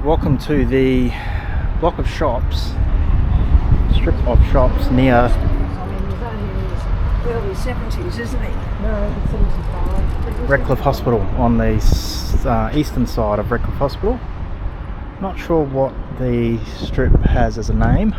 Alright, welcome to the block of shops, strip of shops near... I mean, he's only in his early 70s, isn't he? No, he's 75. Redcliffe Hospital, on the eastern side of Redcliffe Hospital. Not sure what the strip has as a name,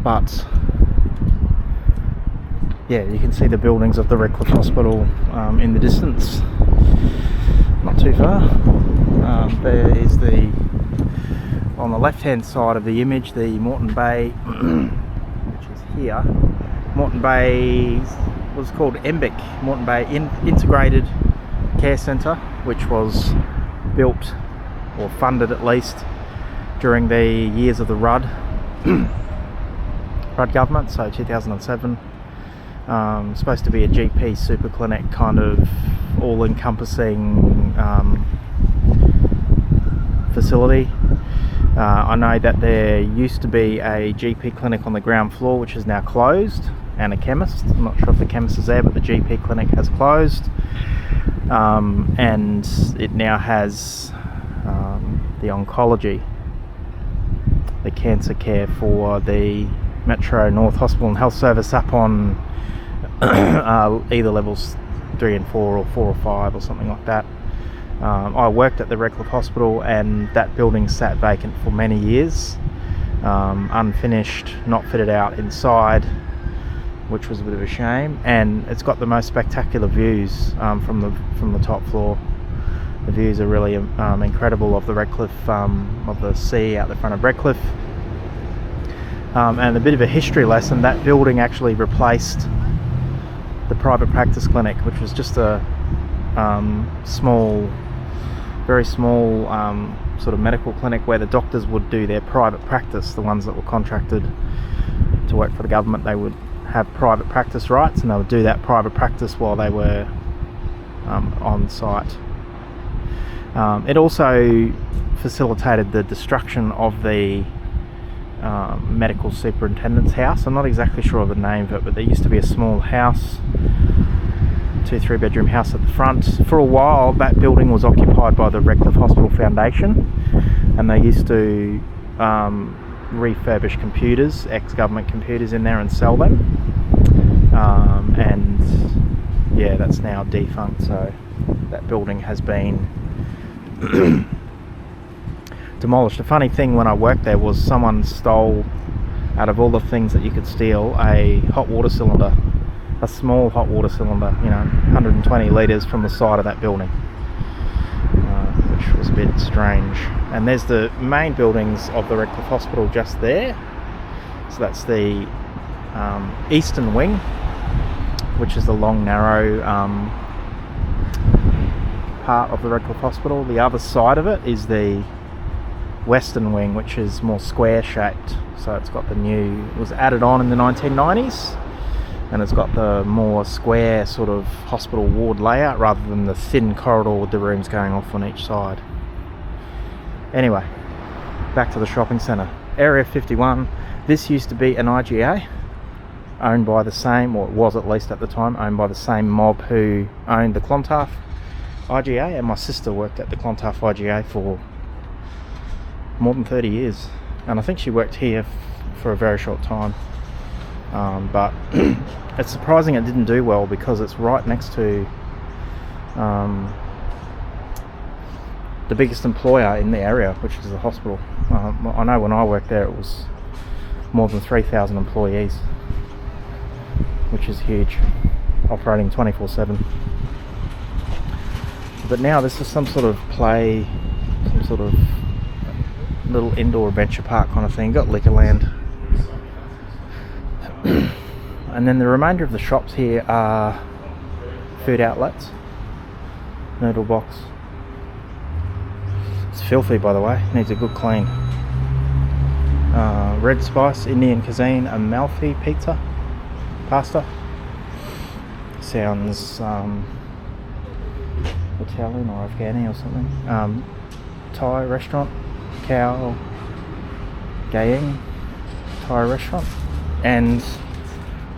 but yeah, you can see the buildings of the Redcliffe Hospital in the distance, not too far. There is on the left hand side of the image, the Moreton Bay, which is here. Moreton Bay was called MBIC, Moreton Bay Integrated Care Centre, which was built, or funded at least, during the years of the Rudd government, so 2007. Supposed to be a GP super clinic, kind of all-encompassing facility. I know that there used to be a GP clinic on the ground floor, which is now closed, and a chemist. I'm not sure if the chemist is there, but the GP clinic has closed, and it now has the oncology, the cancer care for the Metro North Hospital and Health Service up on either levels 3 and 4 or 4 or 5 or something like that. I worked at the Redcliffe Hospital, and that building sat vacant for many years, unfinished, not fitted out inside, which was a bit of a shame. And it's got the most spectacular views from the top floor. The views are really incredible of the Redcliffe, of the sea out the front of Redcliffe. And a bit of a history lesson: that building actually replaced the private practice clinic, which was just a very small sort of medical clinic where the doctors would do their private practice. The ones that were contracted to work for the government, they would have private practice rights, and they would do that private practice while they were on site. It also facilitated the destruction of the medical superintendent's house. I'm not exactly sure of the name of it, but there used to be a small house, 2-3 bedroom house at the front. For a while that building was occupied by the Redcliffe Hospital Foundation, and they used to refurbish computers, ex-government computers, in there and sell them, and yeah, that's now defunct. So that building has been demolished. The funny thing when I worked there was someone stole, out of all the things that you could steal, a hot water cylinder, a small hot water cylinder, 120 litres, from the side of that building, which was a bit strange. And there's the main buildings of the Redcliffe Hospital just there. So that's the eastern wing, which is the long, narrow part of the Redcliffe Hospital. The other side of it is the western wing, which is more square shaped. So it's got it was added on in the 1990s, and it's got the more square sort of hospital ward layout rather than the thin corridor with the rooms going off on each side. Anyway, back to the shopping centre. Area 51. This used to be an IGA, owned by the same, or it was at least at the time, owned by the same mob who owned the Clontarf IGA, and my sister worked at the Clontarf IGA for more than 30 years, and I think she worked here for a very short time, but it's surprising it didn't do well, because it's right next to the biggest employer in the area, which is the hospital. I know when I worked there it was more than 3,000 employees, which is huge, operating 24/7. But now this is some sort of play, some sort of little indoor adventure park kind of thing. Got Liquorland. And then the remainder of the shops here are food outlets. Noodle box. It's filthy, by the way, needs a good clean. Red Spice, Indian Cuisine, Amalfi Pizza, pasta. Sounds Italian or Afghani or something. Thai restaurant, Cow Gaying Thai restaurant, and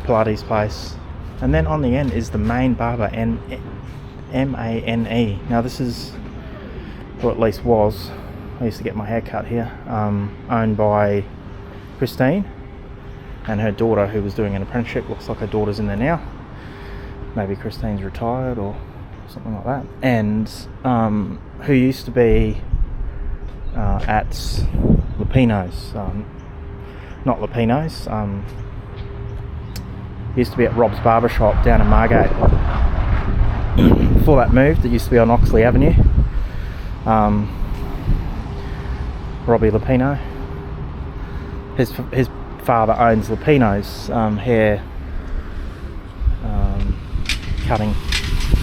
Pilates place. And then on the end is the main Barber, and M-A-N-E. Now this is or at least was. I used to get my hair cut here. Owned by Christine and her daughter, who was doing an apprenticeship. Looks like her daughter's in there now. Maybe Christine's retired or something like that. And who used to be at Lupino's, not Lupino's, used to be at Rob's Barber Shop down in Margate. Before that moved, it used to be on Oxley Avenue. Robbie Lupino. His father owns Lupino's hair cutting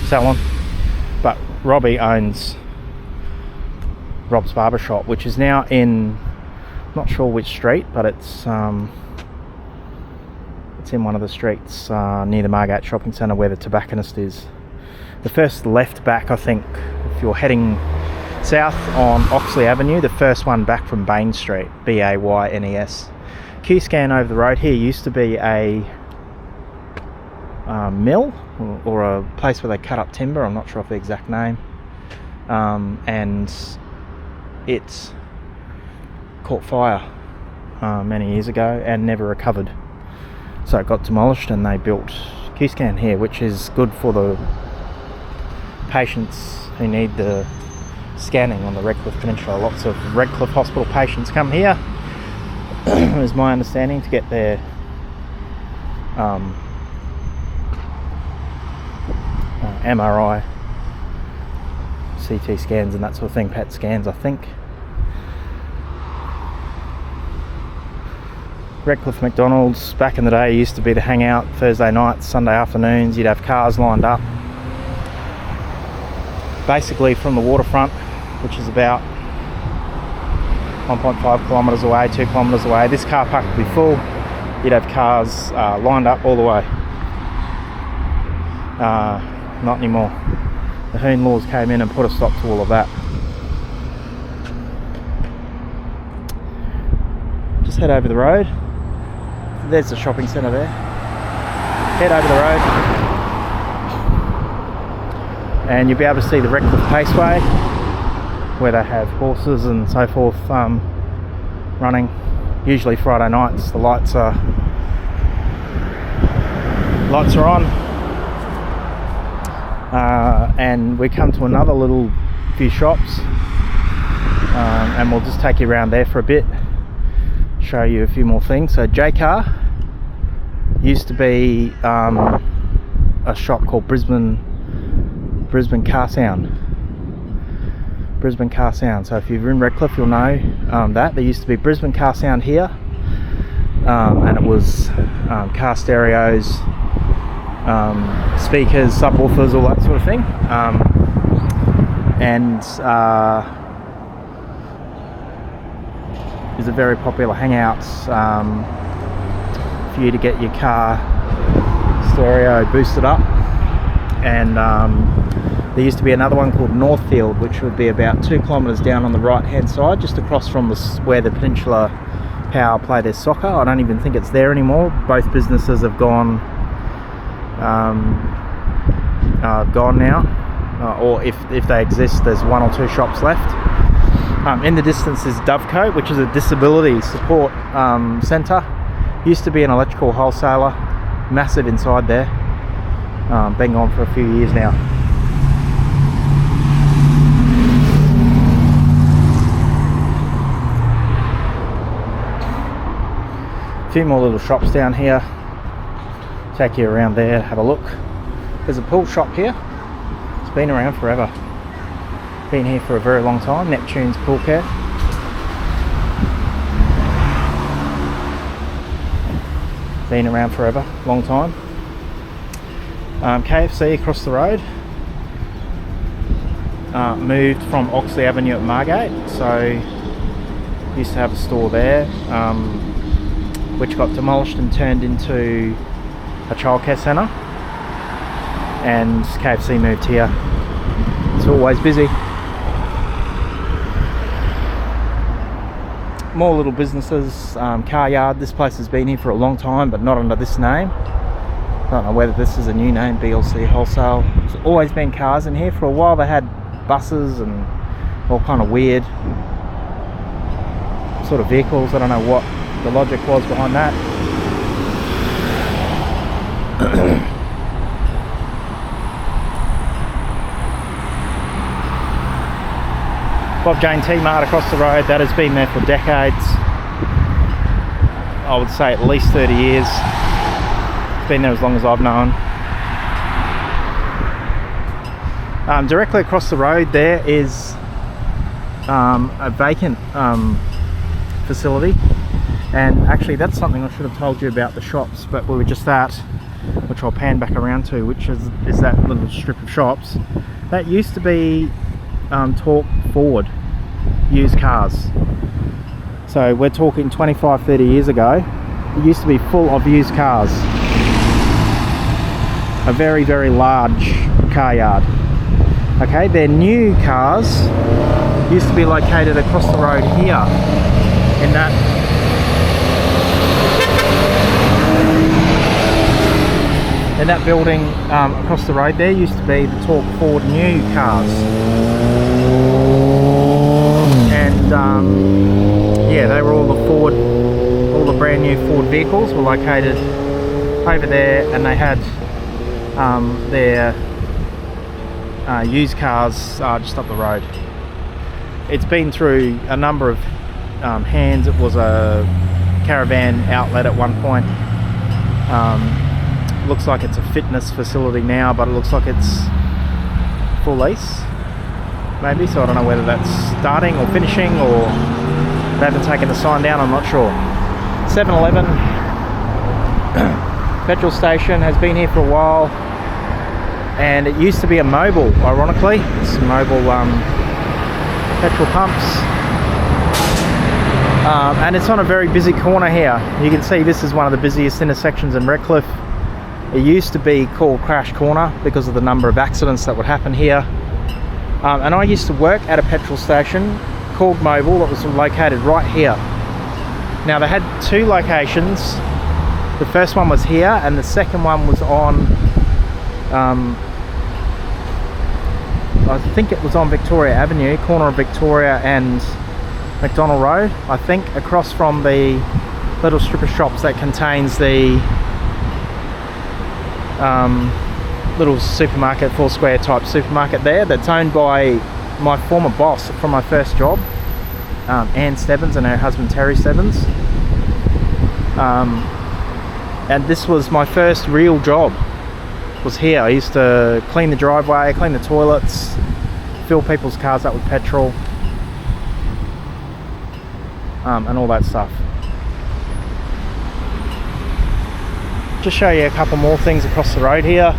salon, but Robbie owns Rob's Barber Shop, which is now in, not sure which street, but it's in one of the streets near the Margate Shopping Centre where the tobacconist is. The first left back, I think, if you're heading south on Oxley Avenue, the first one back from Bain Street, Baynes. Q-Scan over the road here used to be a mill or a place where they cut up timber. I'm not sure of the exact name. And it caught fire many years ago and never recovered. So it got demolished and they built Q-Scan here, which is good for the patients who need the scanning on the Redcliffe Peninsula. Lots of Redcliffe Hospital patients come here, is my understanding, to get their MRI, CT scans and that sort of thing, PET scans, I think. Redcliffe McDonald's back in the day used to be the hangout. Thursday nights, Sunday afternoons, you'd have cars lined up basically from the waterfront, which is about 1.5 kilometres away, 2 kilometres away. This car park would be full. You'd have cars lined up all the way. Not anymore. The Hoon laws came in and put a stop to all of that. Just head over the road. There's the shopping centre there. Head over the road and you'll be able to see the Redcliffe Paceway, where they have horses and so forth running. Usually Friday nights the lights are on. And we come to another little few shops, and we'll just take you around there for a bit, show you a few more things. So J-Car used to be a shop called Brisbane Car Sound. Brisbane Car Sound. So if you're in Redcliffe, you'll know that there used to be Brisbane Car Sound here, and it was car stereos, speakers, subwoofers, all that sort of thing. And is a very popular hangout for you to get your car stereo boosted up. And there used to be another one called Northfield, which would be about 2 kilometres down on the right hand side, just across from where the Peninsula Power play their soccer. I don't even think it's there anymore. Both businesses have gone now, or if they exist, there's 1 or 2 shops left. In the distance is Dovecote, which is a disability support centre. Used to be an electrical wholesaler, massive inside there. Been gone for a few years now. A few more little shops down here. Take you around there, have a look. There's a pool shop here. It's been around forever. Been here for a very long time. Neptune's Pool Care. Been around forever, long time. KFC across the road. Moved from Oxley Avenue at Margate, so used to have a store there, which got demolished and turned into a childcare centre, and KFC moved here. It's always busy. More little businesses, car yard. This place has been here for a long time, but not under this name. I don't know whether this is a new name, BLC Wholesale. There's always been cars in here. For a while they had buses and all kind of weird sort of vehicles. I don't know what the logic was behind that. Got Jane T-Mart across the road. That has been there for decades. I would say at least 30 years. It's been there as long as I've known. Directly across the road there is a vacant facility, and actually that's something I should have told you about the shops, but we were just at, which I'll pan back around to, which is that little strip of shops. That used to be Torque Ford used cars. So we're talking 25-30 years ago. It used to be full of used cars. A very, very large car yard. Okay, their new cars used to be located across the road here in that building across the road. There used to be the Torque Ford new cars, and yeah, they were all the brand new Ford vehicles were located over there, and they had their used cars just up the road. It's been through a number of hands. It was a caravan outlet at one point. Looks like it's a fitness facility now, but it looks like it's full lease maybe, so I don't know whether that's starting or finishing, or they haven't taken the sign down, I'm not sure. 7-Eleven petrol station has been here for a while, and it used to be a mobile, ironically. It's mobile petrol pumps, and it's on a very busy corner here. You can see this is one of the busiest intersections in Redcliffe. It used to be called Crash Corner because of the number of accidents that would happen here, and I used to work at a petrol station called Mobile that was located right here. Now they had two locations. The first one was here, and the second one was on I think it was on Victoria Avenue, corner of Victoria and McDonald Road, I think, across from the little strip of shops that contains the little supermarket, 4 square type supermarket there, that's owned by my former boss from my first job, Ann Stebbins, and her husband Terry Stebbins. And this was my first real job, was here. I used to clean the driveway, clean the toilets, fill people's cars up with petrol, and all that stuff. Just show you a couple more things across the road here.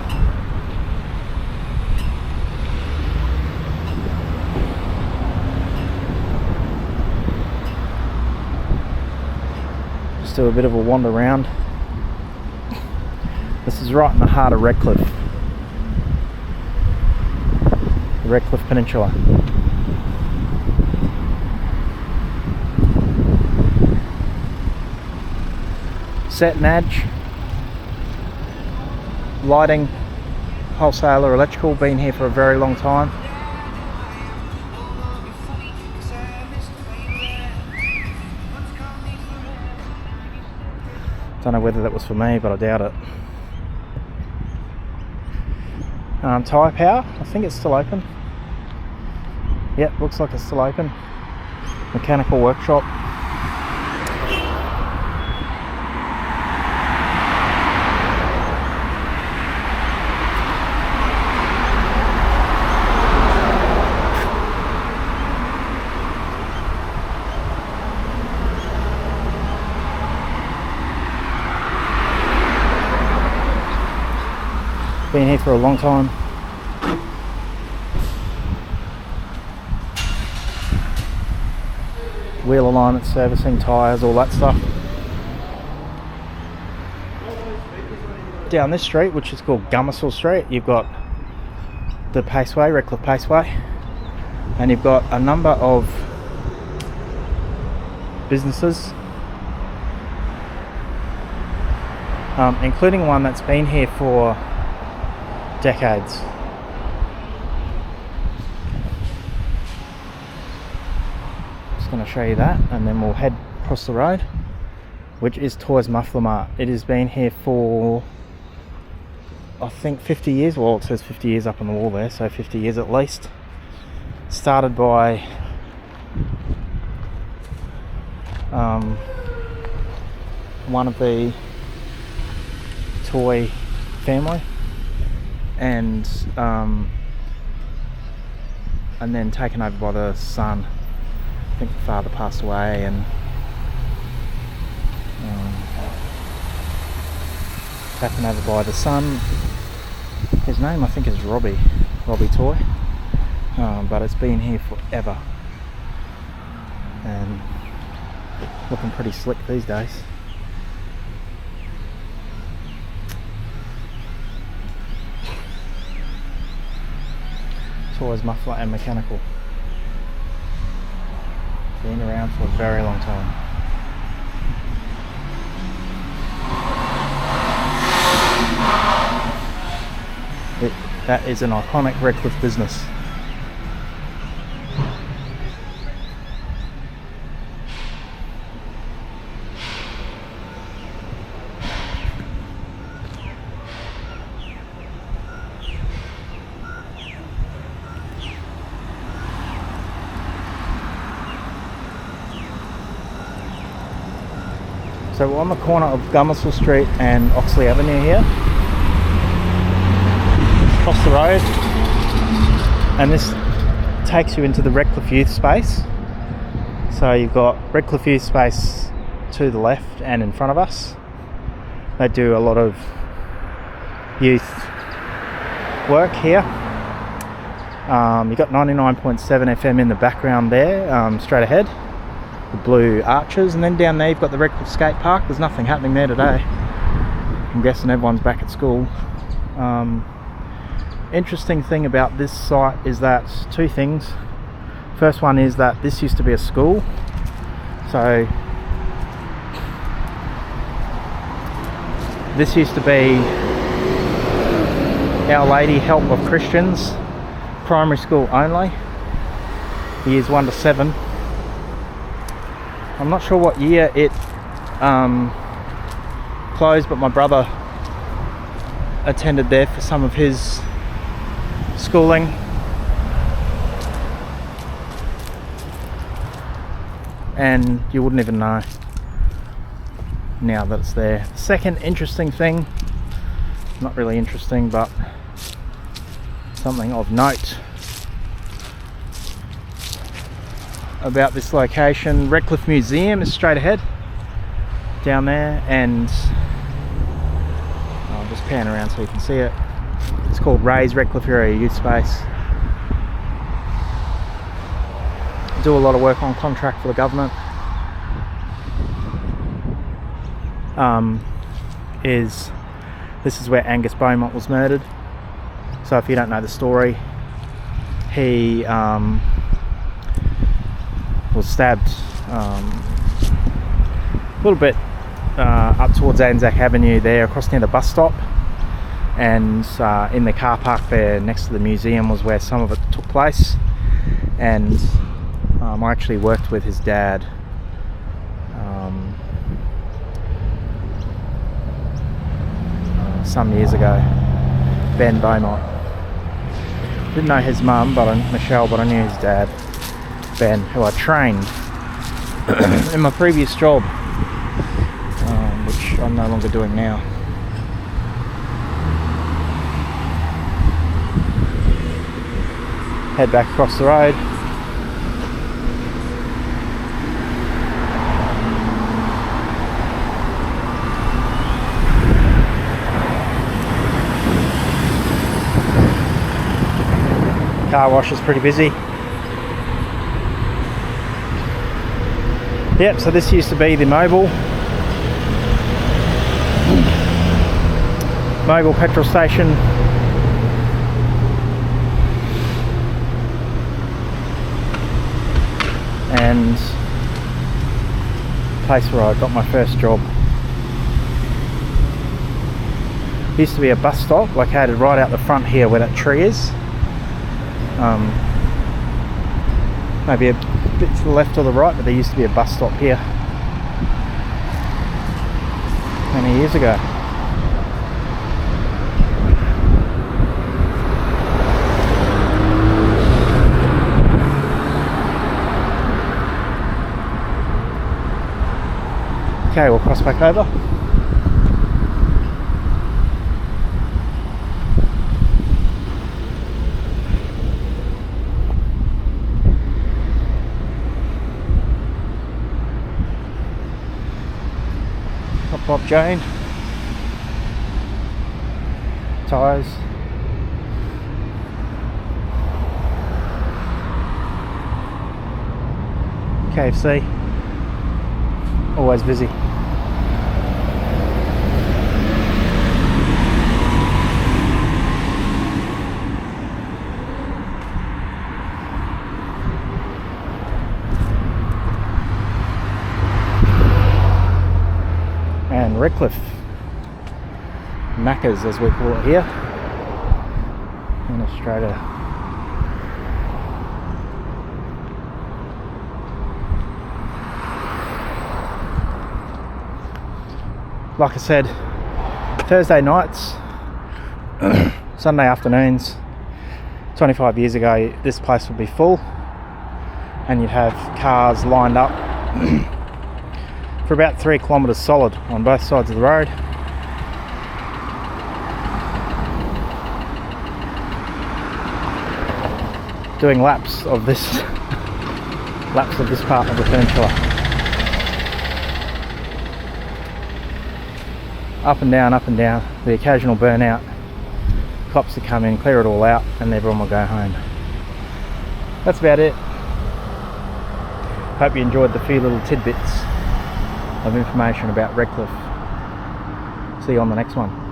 Just do a bit of a wander around. This is right in the heart of Redcliffe, the Redcliffe Peninsula. Cetnaj, lighting, wholesaler, electrical, been here for a very long time. Don't know whether that was for me, but I doubt it. Tyre Power, I think it's still open. Yep, looks like it's still open. Mechanical workshop. Been here for a long time. Wheel alignment, servicing, tyres, all that stuff. Down this street, which is called Gummersall Street, you've got the Paceway, Redcliffe Paceway, and you've got a number of businesses, including one that's been here for decades. just going to show you that, and then we'll head across the road, which is Tyres Muffler Mart. It has been here for, I think, 50 years. Well, it says 50 years up on the wall there, so 50 years at least. Started by one of the Toy family, and then taken over by the son. I think the father passed away, and taken over by the son. His name I think is Robbie Toy, but it's been here forever and looking pretty slick these days. Tyres, Muffler and Mechanical. Been around for a very long time. That is an iconic Redcliffe business. So we're on the corner of Gummersall Street and Oxley Avenue here. Across the road, and this takes you into the Redcliffe Youth Space. So you've got Redcliffe Youth Space to the left and in front of us. They do a lot of youth work here. You've got 99.7 FM in the background there, straight ahead. The blue arches, and then down there you've got the Redcliffe Skate Park. There's nothing happening there today. I'm guessing everyone's back at school. Interesting thing about this site is that two things. First one is that this used to be a school. So this used to be Our Lady Help of Christians primary school only, years 1 to 7. I'm not sure what year it closed, but my brother attended there for some of his schooling. And you wouldn't even know now that it's there. The second interesting thing, not really interesting, but something of note about this location, Redcliffe Museum is straight ahead down there, and I'll just pan around so you can see it. It's called Ray's Redcliffe Area Youth Space. Do a lot of work on contract for the government. This is where Angus Beaumont was murdered. So if you don't know the story, he was stabbed a little bit up towards Anzac Avenue there, across near the bus stop, and in the car park there next to the museum was where some of it took place. And I actually worked with his dad some years ago, Ben Beaumont. Didn't know his mum, Michelle, but I knew his dad, Ben, who I trained in my previous job, which I'm no longer doing now. Head back across the road. Car wash is pretty busy. Yep, so this used to be the Mobile petrol station. And place where I got my first job. Used to be a bus stop located right out the front here where that tree is. maybe a bit to the left or the right, but there used to be a bus stop here many years ago. Okay, we'll cross back over. Bob Jane, Tyres, KFC, always busy. And Redcliffe Macca's, as we call it here in Australia. Like I said, Thursday nights, Sunday afternoons, 25 years ago this place would be full and you'd have cars lined up for about 3 kilometres solid on both sides of the road. Doing laps of this part of the peninsula. Up and down, the occasional burnout. Cops would come in, clear it all out, and everyone will go home. That's about it. Hope you enjoyed the few little tidbits of information about Redcliffe. See you on the next one.